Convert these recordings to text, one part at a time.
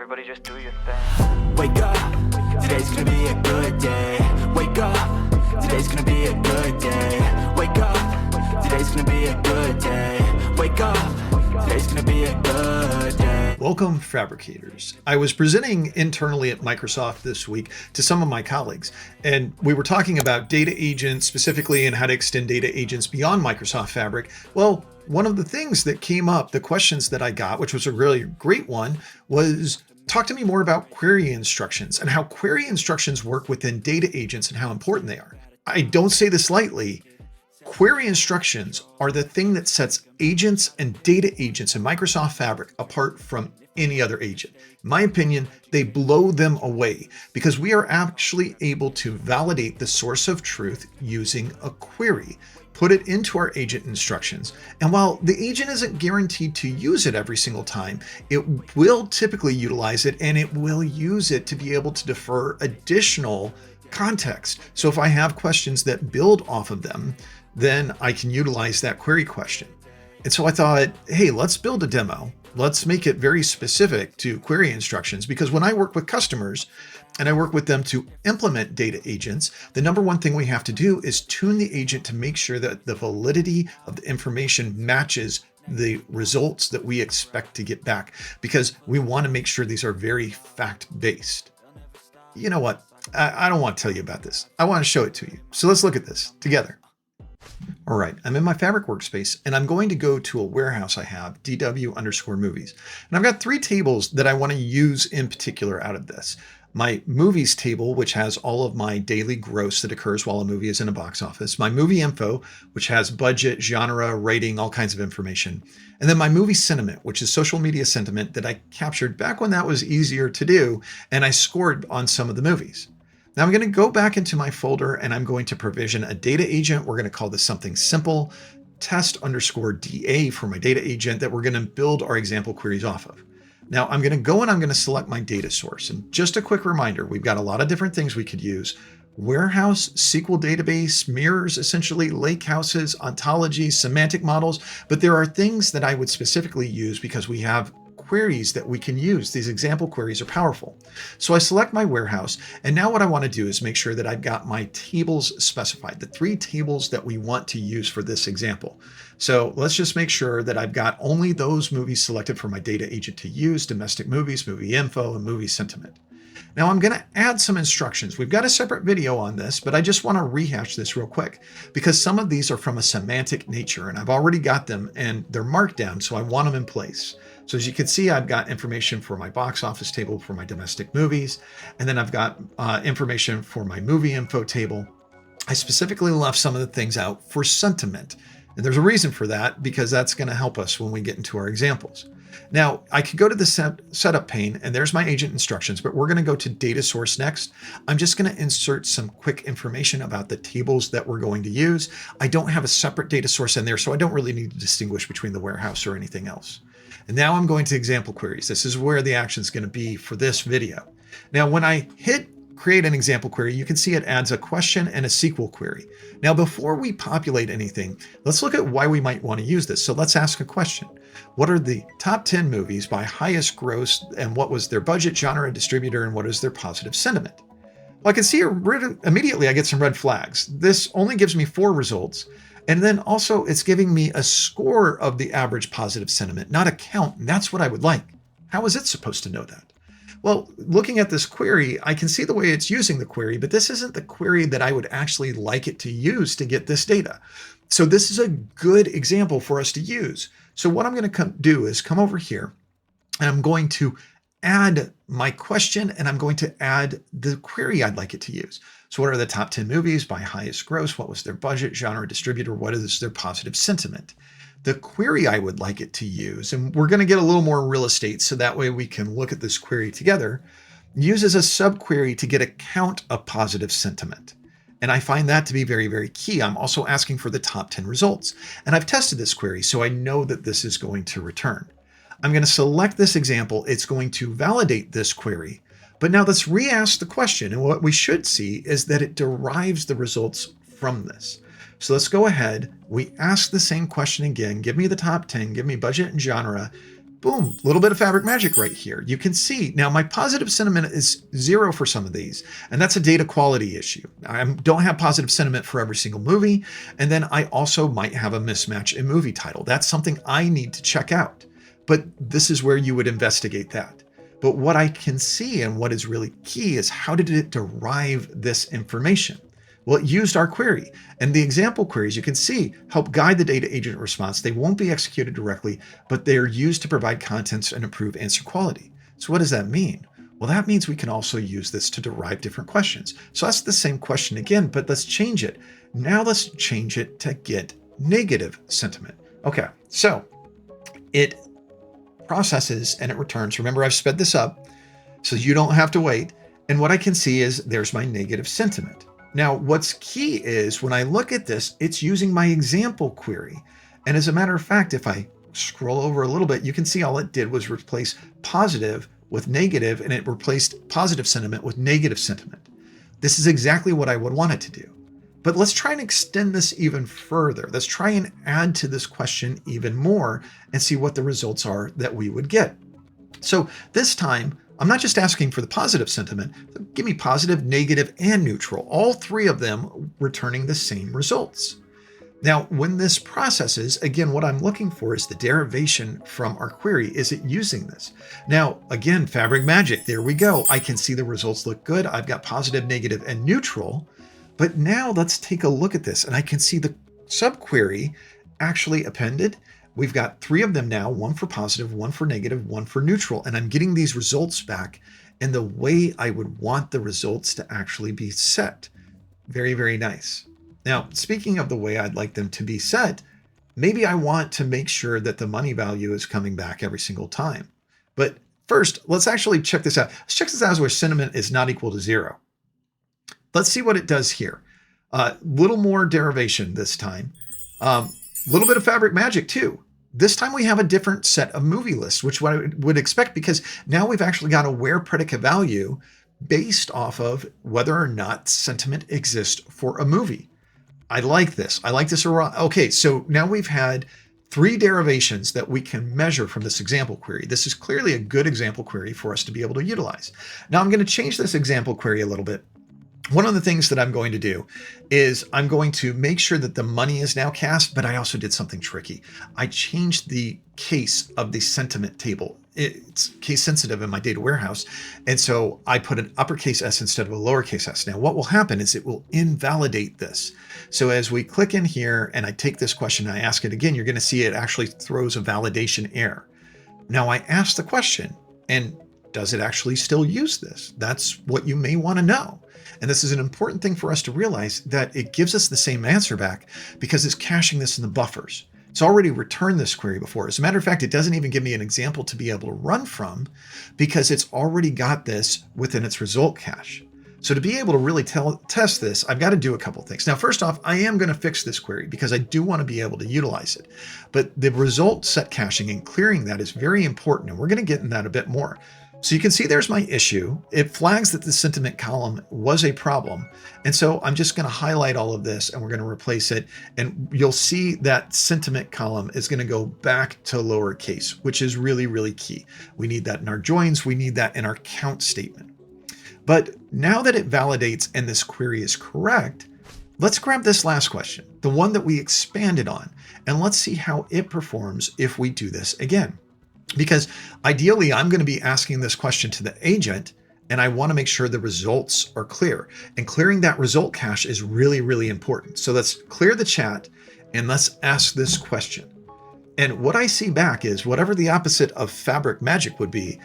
everybody just do your thing. Wake up, today's gonna be a good day. Wake up, today's gonna be a good day. Wake up, today's gonna be a good day. Wake up, today's gonna be a good day. Welcome, fabricators. I was presenting internally at Microsoft this week to some of my colleagues, and we were talking about data agents specifically and how to extend data agents beyond Microsoft Fabric. Well, one of the things that came up, the questions that I got, which was a really great one, was talk to me more about query instructions and how query instructions work within data agents and how important they are. I don't say this lightly. Query instructions are the thing that sets agents and data agents in Microsoft Fabric apart from any other agent. In my opinion, they blow them away because we are actually able to validate the source of truth using a query, put it into our agent instructions. And while the agent isn't guaranteed to use it every single time, it will typically utilize it, and it will use it to be able to defer additional context. So if I have questions that build off of them, then I can utilize that query question. And so I thought, hey, let's build a demo. Let's make it very specific to query instructions, because when I work with customers and I work with them to implement data agents, the number one thing we have to do is tune the agent to make sure that the validity of the information matches the results that we expect to get back, because we want to make sure these are very fact-based. You know what? I don't want to tell you about this. I want to show it to you. So let's look at this together. All right, I'm in my Fabric workspace and I'm going to go to a warehouse I have, dw_movies. And I've got three tables that I want to use in particular out of this. My movies table, which has all of my daily gross that occurs while a movie is in a box office. My movie info, which has budget, genre, rating, all kinds of information. And then my movie sentiment, which is social media sentiment that I captured back when that was easier to do, and I scored on some of the movies. Now I'm going to go back into my folder and I'm going to provision a data agent. We're going to call this something simple, test_DA for my data agent that we're going to build our example queries off of. Now I'm going to go and I'm going to select my data source. And just a quick reminder, we've got a lot of different things we could use. Warehouse, SQL database, mirrors, essentially lake houses, ontologies, semantic models. But there are things that I would specifically use because we have queries that we can use. These example queries are powerful. So I select my warehouse, and now what I want to do is make sure that I've got my tables specified, the three tables that we want to use for this example. So let's just make sure that I've got only those movies selected for my data agent to use: domestic movies, movie info, and movie sentiment. Now I'm going to add some instructions. We've got a separate video on this, but I just want to rehash this real quick because some of these are from a semantic nature and I've already got them and they're marked down, so I want them in place. So as you can see, I've got information for my box office table for my domestic movies, and then I've got information for my movie info table. I specifically left some of the things out for sentiment. And there's a reason for that, because that's going to help us when we get into our examples. Now, I could go to the setup pane, and there's my agent instructions, but we're going to go to data source next. I'm just going to insert some quick information about the tables that we're going to use. I don't have a separate data source in there, so I don't really need to distinguish between the warehouse or anything else. And now I'm going to example queries. This is where the action is going to be for this video. Now, when I hit create an example query, you can see it adds a question and a SQL query. Now, before we populate anything, let's look at why we might want to use this. So let's ask a question. What are the top 10 movies by highest gross, and what was their budget, genre, distributor, and what is their positive sentiment? Well, I can see immediately I get some red flags. This only gives me 4 results. And then also it's giving me a score of the average positive sentiment, not a count. And that's what I would like. How is it supposed to know that? Well, looking at this query, I can see the way it's using the query, but this isn't the query that I would actually like it to use to get this data. So this is a good example for us to use. So what I'm going to do is come over here and I'm going to add my question and I'm going to add the query I'd like it to use. So what are the top 10 movies by highest gross? What was their budget, genre, distributor? What is their positive sentiment? The query I would like it to use, and we're going to get a little more real estate so that way we can look at this query together, uses a subquery to get a count of positive sentiment. And I find that to be very, very key. I'm also asking for the top 10 results. And I've tested this query, so I know that this is going to return. I'm going to select this example. It's going to validate this query. But now let's re-ask the question. And what we should see is that it derives the results from this. So let's go ahead. We ask the same question again. Give me the top 10, give me budget and genre. boom, a little bit of fabric magic right here. You can see now my positive sentiment is 0 for some of these, and that's a data quality issue. I don't have positive sentiment for every single movie, and then I also might have a mismatch in movie title. That's something I need to check out, but this is where you would investigate that. But what I can see and what is really key is how did it derive this information? Well, it used our query, and the example queries you can see help guide the data agent response. They won't be executed directly, but they are used to provide contents and improve answer quality. So what does that mean? Well, that means we can also use this to derive different questions. So that's the same question again, but let's change it. Now let's change it to get negative sentiment. Okay, so it processes and it returns. Remember, I've sped this up so you don't have to wait. And what I can see is there's my negative sentiment. Now, what's key is when I look at this, it's using my example query. And as a matter of fact, if I scroll over a little bit, you can see all it did was replace positive with negative, and it replaced positive sentiment with negative sentiment. This is exactly what I would want it to do. But let's try and extend this even further. Let's try and add to this question even more and see what the results are that we would get. So this time, I'm not just asking for the positive sentiment. Give me positive, negative, and neutral, all three of them returning the same results. Now, when this processes, again, what I'm looking for is the derivation from our query. Is it using this? Now, again, fabric magic, there we go. I can see the results look good. I've got positive, negative, and neutral. But now let's take a look at this, and I can see the subquery actually appended. We've got 3 of them now, 1 for positive, 1 for negative, 1 for neutral, and I'm getting these results back in the way I would want the results to actually be set. Very, very nice. Now, speaking of the way I'd like them to be set, maybe I want to make sure that the money value is coming back every single time. But first, let's actually check this out. Let's check this out where sentiment is not equal to 0. Let's see what it does here. Little more derivation this time. Little bit of fabric magic too. This time we have a different set of movie lists, which I would expect because now we've actually got a where predicate value based off of whether or not sentiment exists for a movie. I like this. I like this. Okay, so now we've had 3 derivations that we can measure from this example query. This is clearly a good example query for us to be able to utilize. Now I'm going to change this example query a little bit. One of the things that I'm going to do is I'm going to make sure that the money is now cast, but I also did something tricky. I changed the case of the sentiment table. It's case sensitive in my data warehouse. And so I put an uppercase S instead of a lowercase s. Now what will happen is it will invalidate this. So as we click in here and I take this question and I ask it again, you're going to see it actually throws a validation error. Now I ask the question, and does it actually still use this? That's what you may want to know. And this is an important thing for us to realize, that it gives us the same answer back because it's caching this in the buffers. It's already returned this query before. As a matter of fact, it doesn't even give me an example to be able to run from because it's already got this within its result cache. So to be able to really test this, I've got to do a couple of things. Now, first off, I am going to fix this query because I do want to be able to utilize it. But the result set caching and clearing that is very important, and we're going to get in that a bit more. So you can see there's my issue. It flags that the sentiment column was a problem. And so I'm just going to highlight all of this and we're going to replace it. And you'll see that sentiment column is going to go back to lowercase, which is really, really key. We need that in our joins. We need that in our count statement. But now that it validates and this query is correct, let's grab this last question, the one that we expanded on, and let's see how it performs if we do this again. Because ideally, I'm going to be asking this question to the agent, and I want to make sure the results are clear. And clearing that result cache is really, really important. So let's clear the chat and let's ask this question. And what I see back is whatever the opposite of fabric magic would be,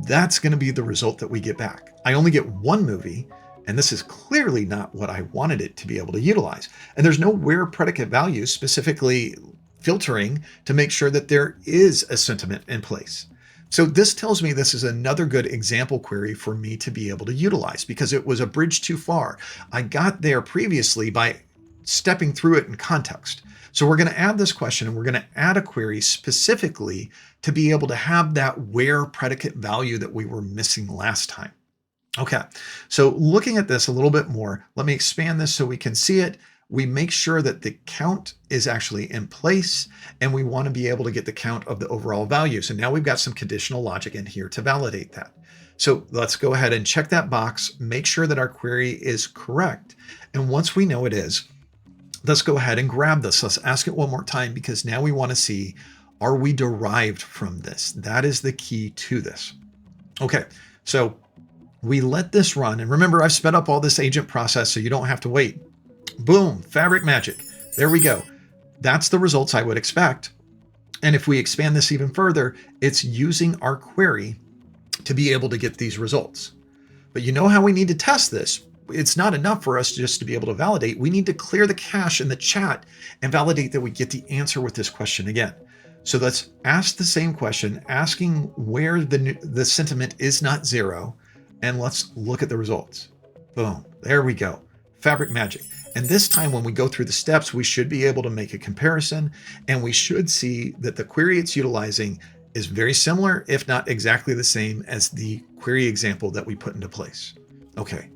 that's going to be the result that we get back. I only get one movie, and this is clearly not what I wanted it to be able to utilize. And there's no where predicate value specifically filtering to make sure that there is a sentiment in place. So this tells me this is another good example query for me to be able to utilize because it was a bridge too far. I got there previously by stepping through it in context. So we're going to add this question and we're going to add a query specifically to be able to have that where predicate value that we were missing last time. Okay, so looking at this a little bit more, let me expand this so we can see it. we make sure that the count is actually in place, and we want to be able to get the count of the overall value. So now we've got some conditional logic in here to validate that. So let's go ahead and check that box, make sure that our query is correct. And once we know it is, let's go ahead and grab this. Let's ask it one more time, because now we want to see, are we derived from this? That is the key to this. Okay, so we let this run. And remember, I've sped up all this agent process so you don't have to wait. Boom, fabric magic. There we go. That's the results I would expect. And if we expand this even further, it's using our query to be able to get these results. But you know how we need to test this? It's not enough for us just to be able to validate. We need to clear the cache in the chat and validate that we get the answer with this question again. So let's ask the same question, asking where the sentiment is not 0, and let's look at the results. Boom, there we go. Fabric magic. And this time when we go through the steps, we should be able to make a comparison, and we should see that the query it's utilizing is very similar, if not exactly the same as the query example that we put into place. Okay,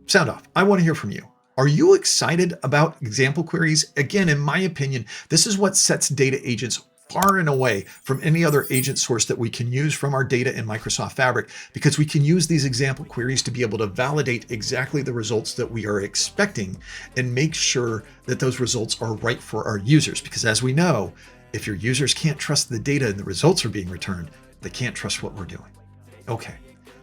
sound off. I want to hear from you. Are you excited about example queries? Again, in my opinion, this is what sets data agents far and away from any other agent source that we can use from our data in Microsoft Fabric, because we can use these example queries to be able to validate exactly the results that we are expecting and make sure that those results are right for our users. Because as we know, if your users can't trust the data and the results are being returned, they can't trust what we're doing. Okay,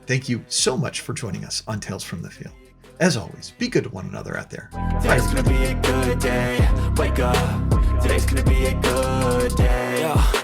thank you so much for joining us on Tales from the Field. As always, be good to one another out there. Today's gonna be a good day. Wake up. Today's gonna be a good day.